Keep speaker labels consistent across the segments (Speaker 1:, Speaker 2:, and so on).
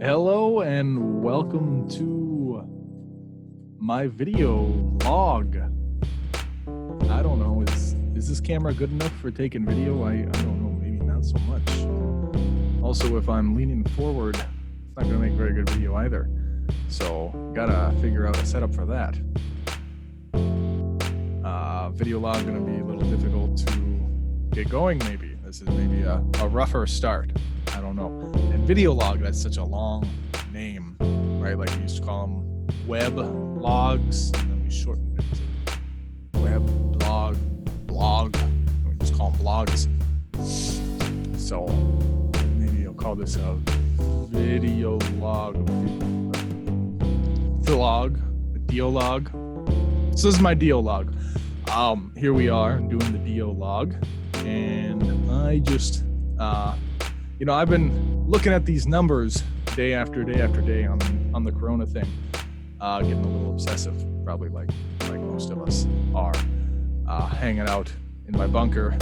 Speaker 1: Hello and welcome to my video log. I don't know, is this camera good enough for taking video? I don't know, maybe not so much. Also, if I'm leaning forward, it's not gonna make a very good video either. So gotta figure out a setup for that. Video log gonna be a little difficult to get going maybe. This is maybe a rougher start. I don't know. And video log, that's such a long name, right? Like we used to call them web logs, and then we shortened it to web blog. We just call them blogs. So maybe I'll call this a video log. Dialog. So this is my dialog. Here we are doing the dialog, and I just I've been looking at these numbers day after day after day on the corona thing, getting a little obsessive, probably like most of us are, hanging out in my bunker,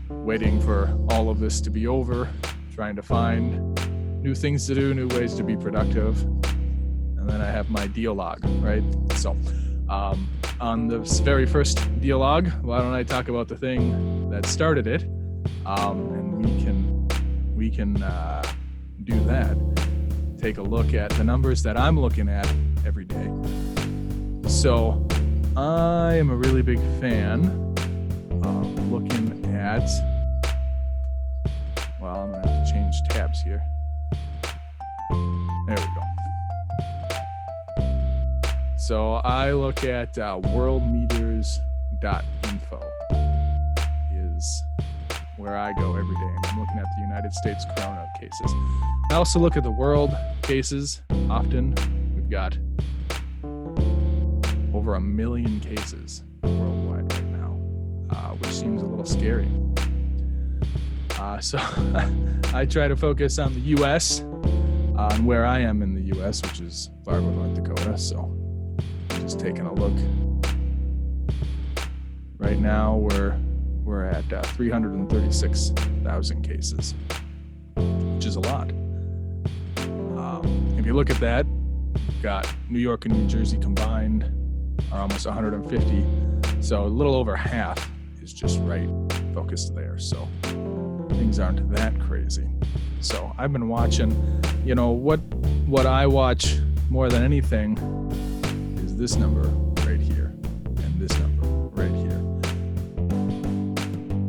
Speaker 1: waiting for all of this to be over, trying to find new things to do, new ways to be productive. And then I have my dialog, right? So on this very first dialog, why don't I talk about the thing that started it, and we can do that. Take a look at the numbers that I'm looking at every day. So I am a really big fan of looking at, well, I'm gonna have to change tabs here. There we go. So I look at worldmeters.info is where I go every day, and I'm looking at the United States corona cases. I also look at the world cases often. We've got over 1 million cases worldwide right now, which seems a little scary. So I try to focus on the U.S., on where I am in the U.S., which is Fargo, North Dakota. So just taking a look. Right now we're at 336,000 cases, which is a lot. If you look at that, you've got New York and New Jersey combined are almost 150. So a little over half is just right focused there. So things aren't that crazy. So I've been watching, what I watch more than anything is this number right here and this number right here.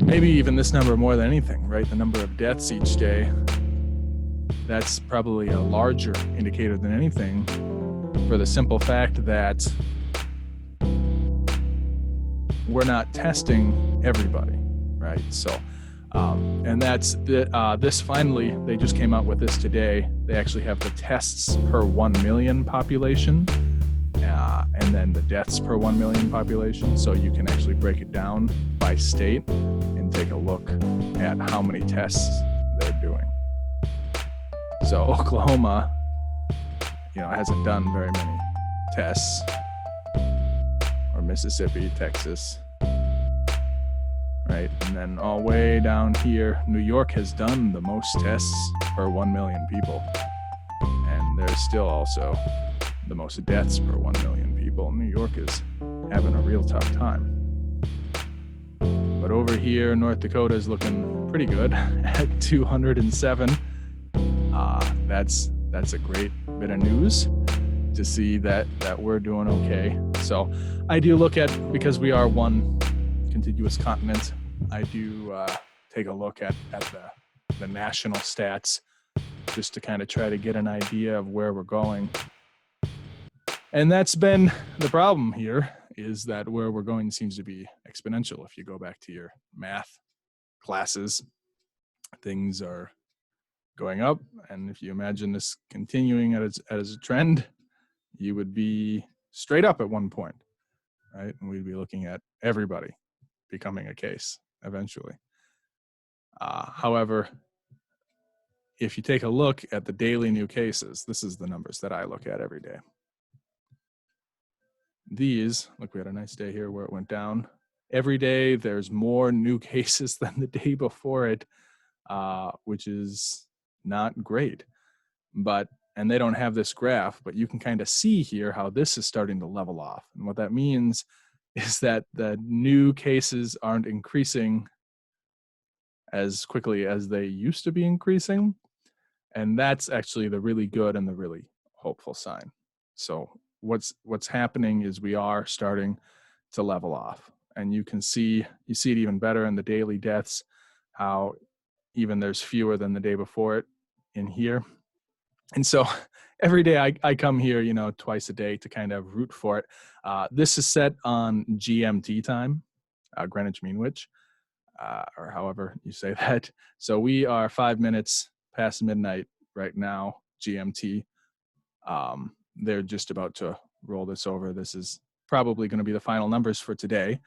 Speaker 1: Maybe even this number more than anything, right? The number of deaths each day. That's probably a larger indicator than anything, for the simple fact that we're not testing everybody, right? So, and that's this finally, they just came out with this today. They actually have the tests per 1 million population, and then the deaths per 1 million population. So you can actually break it down by state and take a look at how many tests they're doing. So Oklahoma, hasn't done very many tests, or Mississippi, Texas, right? And then all the way down here, New York has done the most tests per 1 million people. And there's still also the most deaths per 1 million people. New York is having a real tough time. But over here, North Dakota is looking pretty good at 207. That's a great bit of news to see that we're doing okay. So I do look at, because we are one contiguous continent, I do take a look at the national stats, just to kind of try to get an idea of where we're going. And that's been the problem here, is that where we're going seems to be exponential. If you go back to your math classes, things are going up. And if you imagine this continuing as a trend, you would be straight up at one point, right? And we'd be looking at everybody becoming a case eventually. However, if you take a look at the daily new cases, this is the numbers that I look at every day. These, look, we had a nice day here where it went down. Every day there's more new cases than the day before it, which is not great. and they don't have this graph, but you can kind of see here how this is starting to level off. And what that means is that the new cases aren't increasing as quickly as they used to be increasing. And that's actually the really good and the really hopeful sign. So what's happening is we are starting to level off. And you see it even better in the daily deaths, how even there's fewer than the day before it in here. And so every day I come here, twice a day to kind of root for it. This is set on GMT time, Greenwich Mean Which, or however you say that. So we are 5 minutes past midnight right now, GMT. They're just about to roll this over. This is probably going to be the final numbers for today.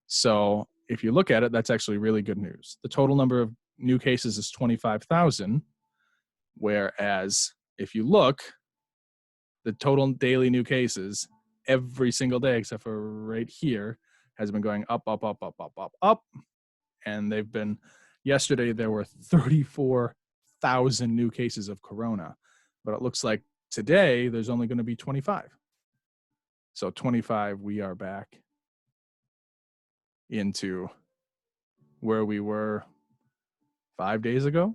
Speaker 1: So if you look at it, that's actually really good news. The total number of new cases is 25,000, whereas if you look, the total daily new cases every single day, except for right here, has been going up, up, up, up, up, up, up. And yesterday there were 34,000 new cases of corona, but it looks like today there's only going to be 25. So 25, we are back into where we were 5 days ago.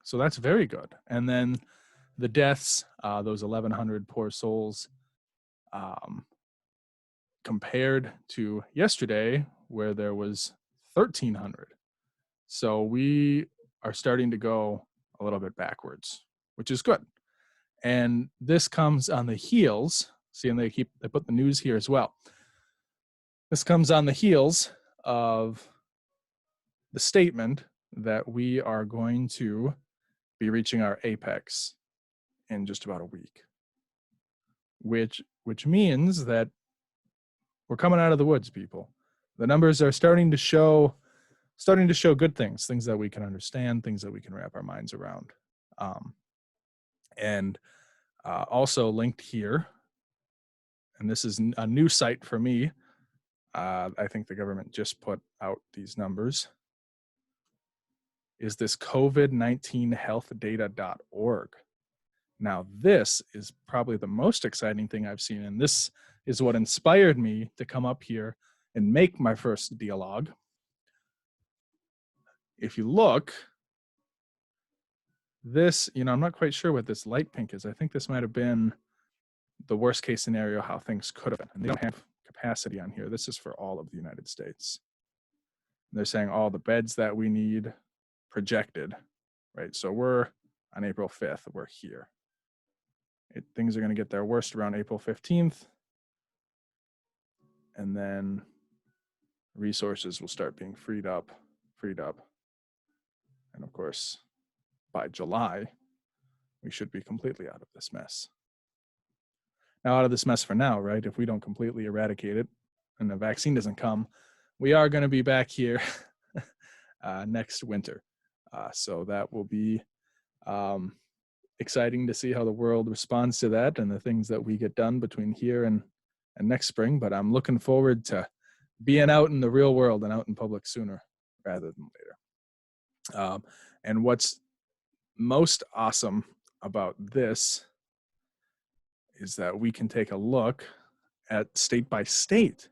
Speaker 1: So that's very good. And then the deaths, those 1,100 poor souls, compared to yesterday where there was 1,300. So we are starting to go a little bit backwards, which is good. And this comes on the heels. See, and they put the news here as well. This comes on the heels of the statement that we are going to be reaching our apex in just about a week, which means that we're coming out of the woods, people. The numbers are starting to show good things that we can understand, things that we can wrap our minds around. And also linked here, and this is a new site for me. I think the government just put out these numbers, is this COVID-19healthdata.org. Now, this is probably the most exciting thing I've seen, and this is what inspired me to come up here and make my first dialogue. If you look, this, I'm not quite sure what this light pink is. I think this might have been the worst case scenario, how things could have been. And they don't have capacity on here. This is for all of the United States. They're saying all the beds that we need projected, right? So we're on April 5th, we're here. Things are going to get their worst around April 15th. And then resources will start being freed up. And of course, by July, we should be completely out of this mess. Now, out of this mess for now, right? If we don't completely eradicate it and the vaccine doesn't come, we are going to be back here next winter. So that will be exciting to see how the world responds to that and the things that we get done between here and next spring. But I'm looking forward to being out in the real world and out in public sooner rather than later. And what's most awesome about this is that we can take a look at state by state.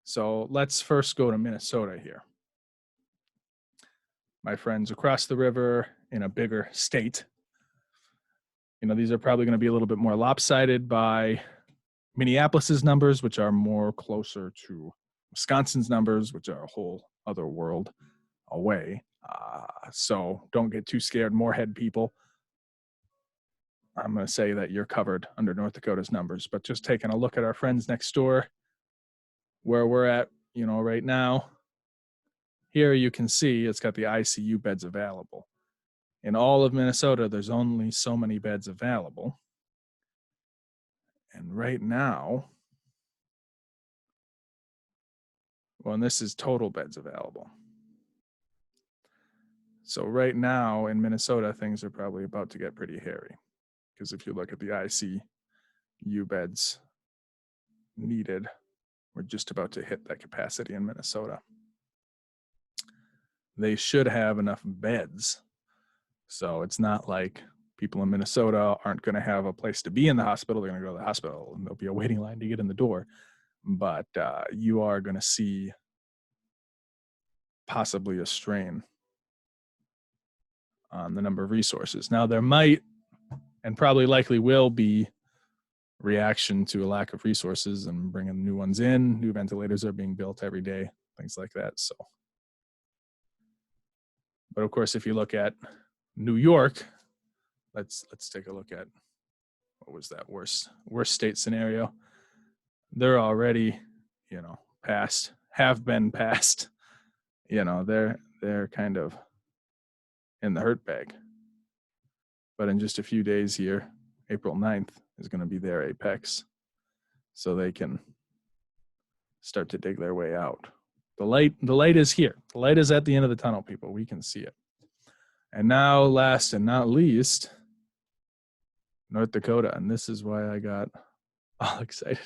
Speaker 1: So let's first go to Minnesota here. My friends across the river in a bigger state. These are probably going to be a little bit more lopsided by Minneapolis's numbers, which are more closer to Wisconsin's numbers, which are a whole other world away. So don't get too scared, Moorhead people. I'm going to say that you're covered under North Dakota's numbers, but just taking a look at our friends next door, where we're at, right now, here you can see it's got the ICU beds available. In all of Minnesota, there's only so many beds available. And right now, and this is total beds available. So right now in Minnesota, things are probably about to get pretty hairy. Because if you look at the ICU beds needed, we're just about to hit that capacity in Minnesota. They should have enough beds. So it's not like people in Minnesota aren't going to have a place to be in the hospital. They're going to go to the hospital and there'll be a waiting line to get in the door. But you are going to see possibly a strain on the number of resources. Now, there might and probably likely will be reaction to a lack of resources and bringing new ones in. New ventilators are being built every day, things like that. So, but of course, if you look at New York, let's take a look at what was that worst state scenario. They're already, have been past, they're kind of in the hurt bag. But in just a few days here, April 9th is going to be their apex. So they can start to dig their way out. The light is here. The light is at the end of the tunnel, people. We can see it. And now, last and not least, North Dakota. And this is why I got all excited.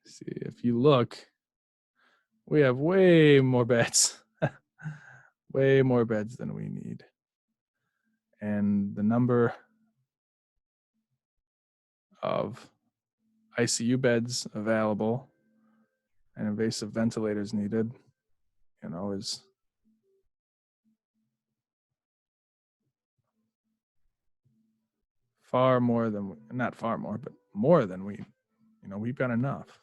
Speaker 1: See, if you look, we have way more beds. Way more beds than we need. And the number of ICU beds available and invasive ventilators needed, is far more than, not far more, but more than we've got enough.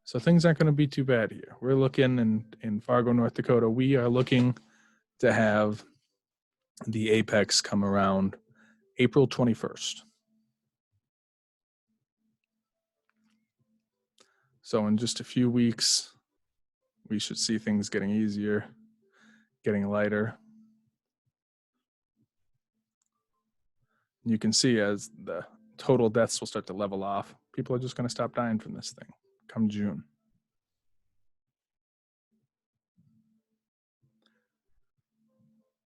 Speaker 1: So things aren't going to be too bad here. We're looking in Fargo, North Dakota, we are looking to have the apex come around April 21st. So in just a few weeks, we should see things getting easier, getting lighter. You can see as the total deaths will start to level off, people are just going to stop dying from this thing come June.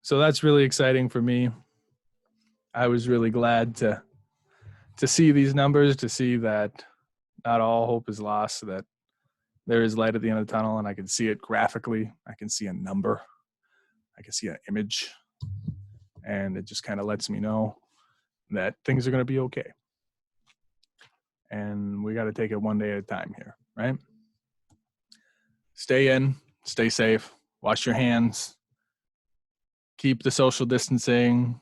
Speaker 1: So that's really exciting for me. I was really glad to see these numbers, to see that not all hope is lost, that there is light at the end of the tunnel, and I can see it graphically. I can see a number. I can see an image. And it just kind of lets me know that things are going to be okay. And we got to take it one day at a time here, right? Stay in, stay safe, wash your hands, keep the social distancing,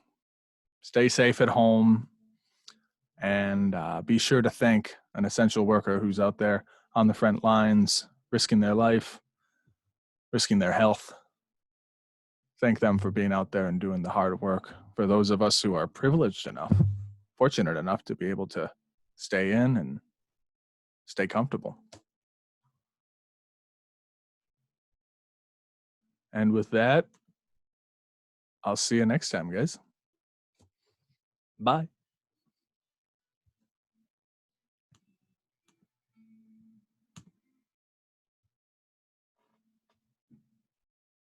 Speaker 1: stay safe at home, and be sure to thank an essential worker who's out there on the front lines, risking their life, risking their health. Thank them for being out there and doing the hard work. For those of us who are privileged enough, fortunate enough to be able to stay in and stay comfortable. And with that, I'll see you next time, guys. Bye.